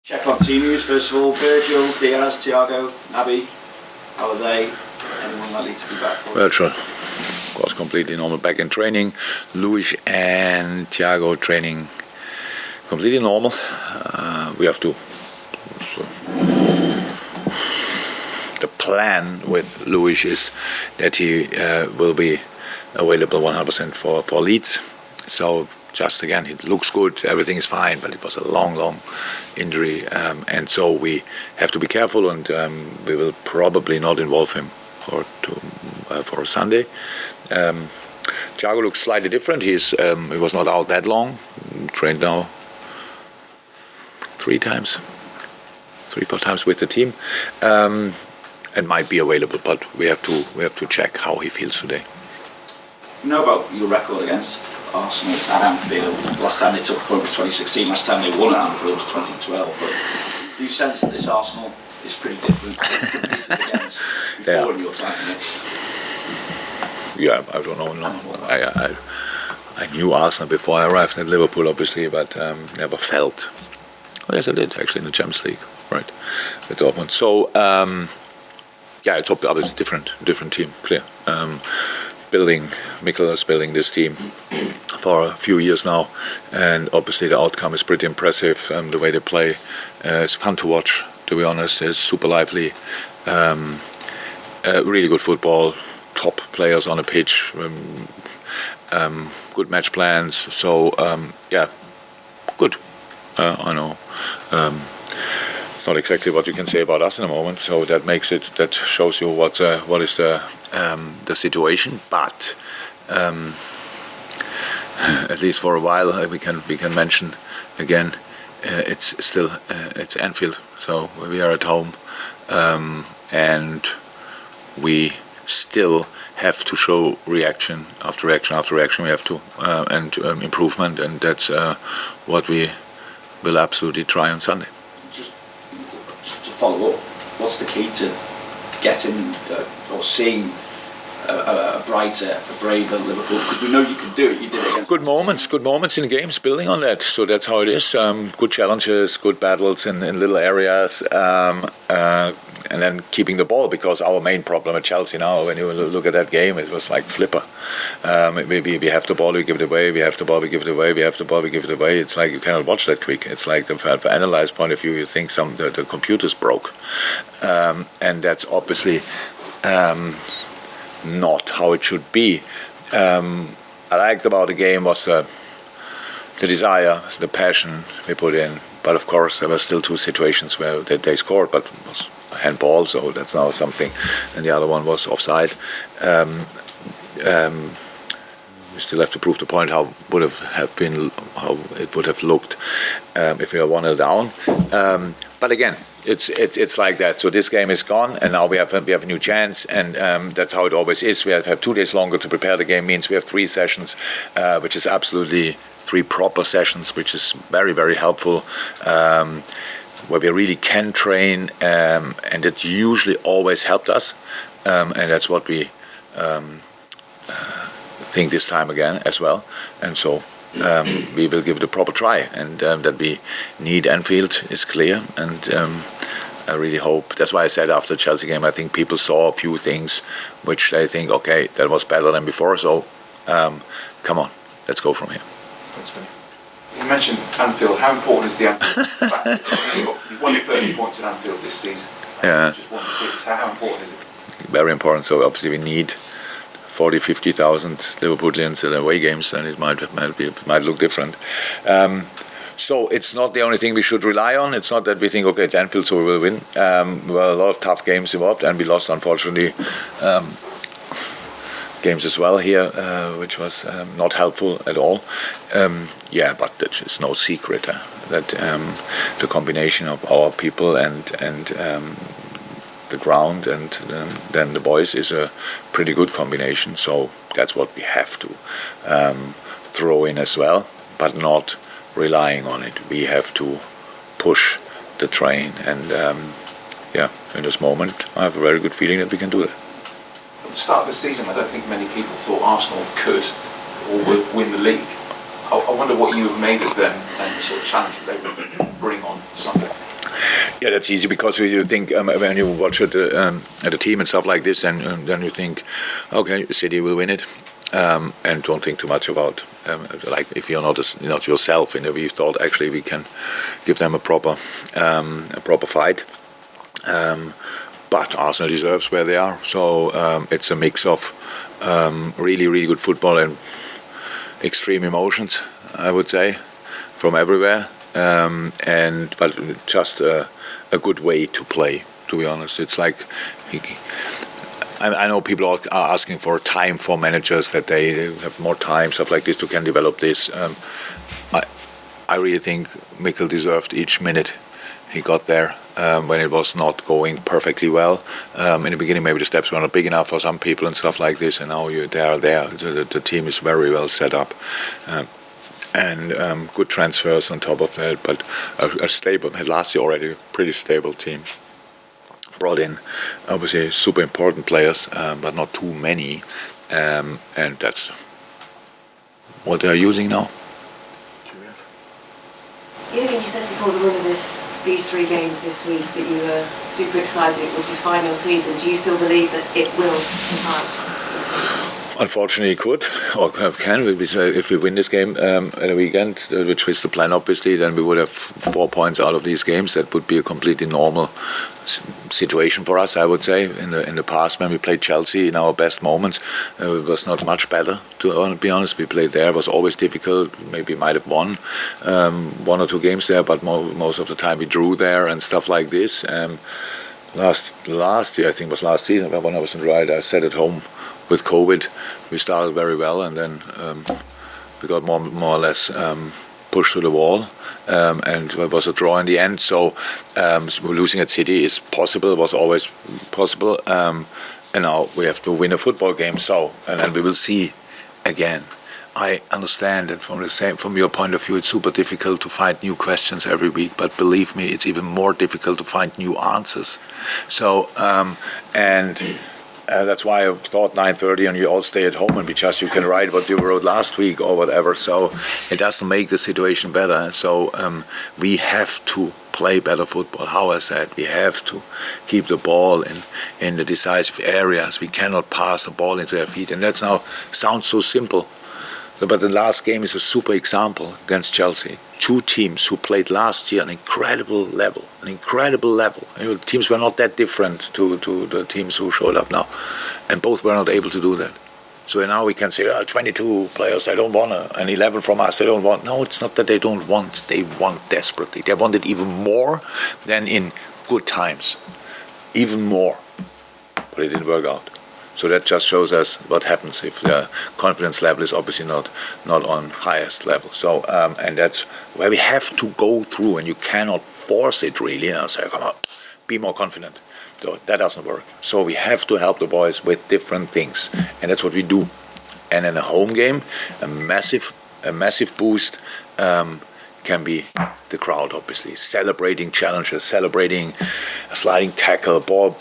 Check on team news first of all. Virgil, Diaz, Thiago, Naby, how are they? Anyone likely to be back for Virgil, of course, completely normal, back in training. Luis and Thiago training completely normal. We have to. The plan with Luis is that he will be available 100% for Leeds. So just again, it looks good, everything is fine, but it was a long injury, and so we have to be careful, and we will probably not involve him for Sunday. Thiago looks slightly different. He was not out that long. Trained now 3-4 times with the team, and might be available, but we have to check how he feels today. You know about your record against Arsenal at Anfield. Last time they took a point was 2016. Last time they won at Anfield was 2012. But do you sense that this Arsenal is pretty different to what you competed against before in your time here? Yeah, I don't know. No. I knew Arsenal before I arrived at Liverpool, obviously, but never felt. Oh, yes, I did actually in the Champions League, right, with Dortmund. So yeah, it's obviously different team, clear. Mikel is building this team for a few years now, and obviously the outcome is pretty impressive. The way they play is fun to watch, to be honest. It's super lively, really good football, top players on the pitch, good match plans. So yeah, good. I know. It's not exactly what you can say about us in a moment, so that shows you what is the situation. But at least for a while, we can mention again. It's still it's Anfield, so we are at home, and we still have to show reaction after reaction after reaction. We have to and improvement, and that's what we will absolutely try on Sunday. Just to follow up, what's the key to getting or seeing a brighter, a braver Liverpool? Because we know you can do it. You did it against. Good moments in the games, building on that. So that's how it is. Good challenges, good battles in little areas, and then keeping the ball. Because our main problem at Chelsea now, when you look at that game, it was like flipper. We have the ball, we give it away. We have the ball, we give it away. We have the ball, we give it away. It's like you cannot watch that quick. It's like from analyze point of view, you think the computer's broke, and that's obviously not how it should be. I liked about the game was the desire, the passion we put in. But of course, there were still two situations where they scored, but it was a handball, so that's now something. And the other one was offside. We still have to prove the point how it would have looked if we were 1-0 down. But again, it's like that. So this game is gone, and now we have a new chance, and that's how it always is. We have 2 days longer to prepare the game. Means we have 3 sessions, which is absolutely 3 proper sessions, which is very, very helpful. Where we really can train, and it usually always helped us, and that's what we think this time again as well. And so we will give it a proper try, and that we need Anfield is clear, and I really hope. That's why I said after the Chelsea game, I think people saw a few things which they think, okay, that was better than before, so come on, let's go from here. You mentioned Anfield. How important is the Anfield factor? You've won your 30 points at Anfield this season. Yeah. Just won 6. How important is it? Very important. So obviously we need 40,000-50,000 Liverpoolians in away games, and it might look different. So it's not the only thing we should rely on. It's not that we think, okay, it's Anfield, so we will win. Well, a lot of tough games involved, and we lost, unfortunately, games as well here, which was not helpful at all. Yeah, but it's no secret that the combination of our people and the ground and then the boys is a pretty good combination. So that's what we have to throw in as well, but not relying on it. We have to push the train, and yeah, in this moment I have a very good feeling that we can do that. At the start of the season, I don't think many people thought Arsenal could or would win the league. I wonder what you have made of them and the sort of challenge that they would bring on Sunday. Yeah, that's easy because you think when you watch at the team and stuff like this, and then you think, okay, City will win it, and don't think too much about like if you're not yourself. We thought actually we can give them a proper fight, but Arsenal deserves where they are. So it's a mix of really good football and extreme emotions, I would say, from everywhere, but just a good way to play, to be honest. It's like I know people are asking for time for managers, that they have more time, stuff like this, to can develop this. I really think Mikel deserved each minute he got there when it was not going perfectly well. In the beginning, maybe the steps were not big enough for some people and stuff like this, and now they are there. The team is very well set up. And good transfers on top of that, but a stable, last year already, a pretty stable team. Brought in, obviously, super important players, but not too many, and that's what they're using now. Jurgen, you said before the win of these 3 games this week that you were super excited it would define your season. Do you still believe that it will define your season? Unfortunately, it could or can. If we win this game at the weekend, which is the plan, obviously, then we would have 4 points out of these games. That would be a completely normal situation for us, I would say. In the past, when we played Chelsea in our best moments, it was not much better. To be honest, we played there. It was always difficult. Maybe might have won 1 or 2 games there, but most of the time we drew there and stuff like this. Last year, I think it was last season, when I wasn't right, I sat at home with COVID. We started very well, and then we got more or less pushed to the wall, and it was a draw in the end. So losing at City is possible, was always possible, and now we have to win a football game. So, and then we will see again. I understand that from your point of view, it's super difficult to find new questions every week, but believe me, it's even more difficult to find new answers. So, that's why I thought 9:30 and you all stay at home and you can write what you wrote last week or whatever. So it doesn't make the situation better. So we have to play better football. How I said, we have to keep the ball in the decisive areas. We cannot pass the ball into their feet. And that now sounds so simple. But the last game is a super example against Chelsea. 2 teams who played last year an incredible level. Teams were not that different to the teams who showed up now. And both were not able to do that. So now we can say, 22 players, they don't want and 11 from us, they don't want. No, it's not that they don't want. They want desperately. They want it even more than in good times. Even more. But it didn't work out. So that just shows us what happens if the confidence level is obviously not on highest level. So and that's where we have to go through, and you cannot force it really. Say, come on, be more confident. So that doesn't work. So we have to help the boys with different things, and that's what we do. And in a home game, a massive boost can be the crowd, obviously, celebrating challenges, celebrating a sliding tackle, ball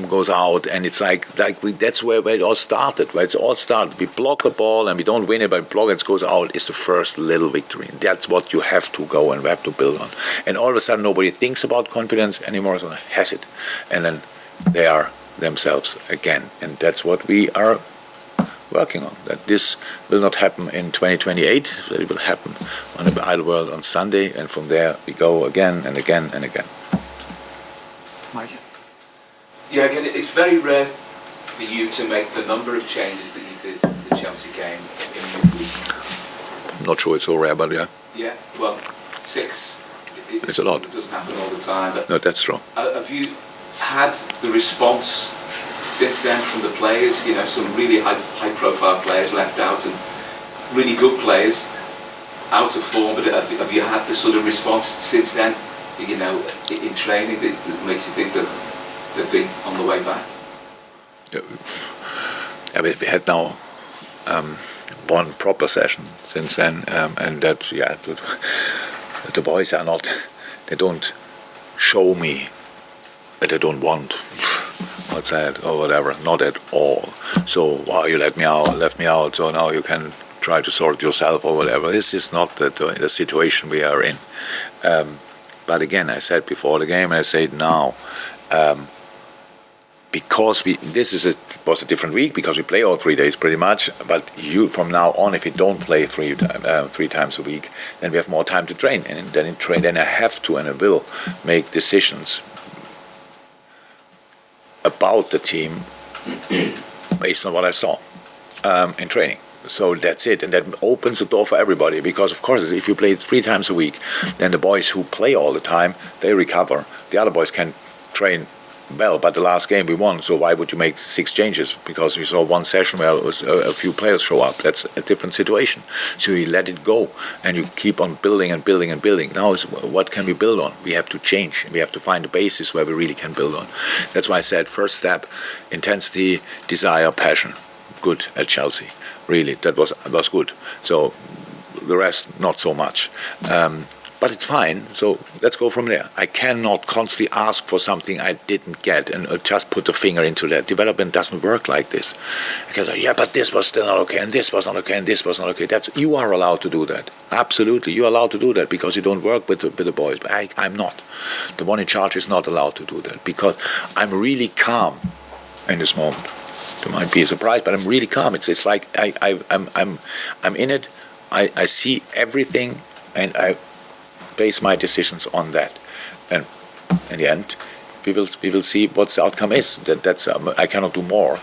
goes out, and it's that's where it all started. Where it's all started. We block the ball and we don't win it, but block it goes out is the first little victory. And that's what you have to go and we have to build on. And all of a sudden, nobody thinks about confidence anymore. So has it, and then they are themselves again, and that's what we are working on. That this will not happen in 2028. It will happen on the Idle World on Sunday, and from there we go again and again and again. Mike? Yeah, again, it's very rare for you to make the number of changes that you did in the Chelsea game in midweek. I'm not sure it's so rare, but yeah. Yeah, well, 6. It's a lot. It doesn't happen all the time. But no, that's true. Have you had the response since then from the players? Some really high-profile players left out and really good players out of form. But have you had the sort of response since then? In training that makes you think that they've been on the way back? Yeah, we had now one proper session since then, and that the boys are not. They don't show me that they don't want. What's that or whatever? Not at all. So you left me out. So now you can try to sort yourself or whatever. This is not the situation we are in. But again, I said before the game, and I say it now, because was a different week because we play all 3 days pretty much. But from now on, if you don't play three times a week, then we have more time to train, and then I have to and I will make decisions about the team based on what I saw in training. So that's it, and that opens the door for everybody, because of course if you play 3 times a week, then the boys who play all the time, they recover. The other boys can train well, but the last game we won, so why would you make 6 changes? Because we saw one session where a few players show up. That's a different situation. So you let it go, and you keep on building and building and building. Now is what can we build on? We have to change. We have to find a basis where we really can build on. That's why I said first step, intensity, desire, passion. Good at Chelsea. Really, that was good. So the rest, not so much. But it's fine, so let's go from there. I cannot constantly ask for something I didn't get and just put the finger into that. Development doesn't work like this. I can say, yeah, but this was still not okay, and this was not okay, and this was not okay. You are allowed to do that. Absolutely, you're allowed to do that because you don't work with the boys. But I'm not. The one in charge is not allowed to do that because I'm really calm in this moment. You might be surprised, but I'm really calm. It's like I'm in it. I see everything, and I base my decisions on that, and in the end, we will see what the outcome is. That's I cannot do more,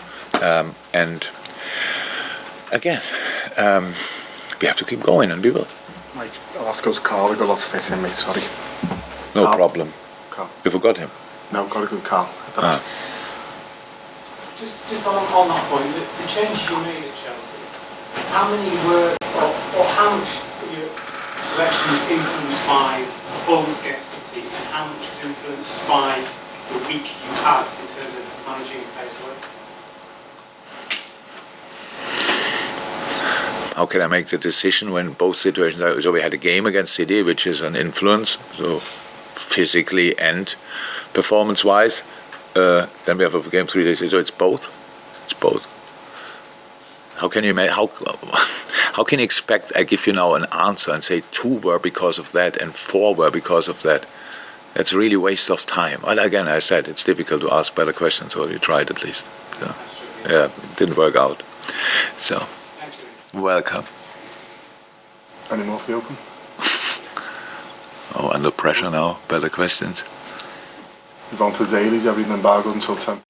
and again, we have to keep going, and we will. Mike, I'll have to go to Carl. We've got lots of fit in, mate. Sorry. No Carl. problem. Carl. You forgot him. No, got to go Carl. Just on that point, the changes you made at Chelsea, how many were, or how much your selection is influenced by performance against City, and how much is influenced by the week you had in terms of managing players' work? How can I make the decision when both situations are? So we had a game against City, which is an influence, so physically and performance-wise. Then we have a game 3 days later. So it's both. It's both. How can you how can you expect I give you now an answer and say 2 were because of that and 4 were because of that? That's really waste of time. And again, I said it's difficult to ask better questions, so you tried at least. So, yeah, it didn't work out. So, welcome. Any more for the Open? Oh, under pressure now. Better questions. We've gone to the dailies, everything embargoed until 10.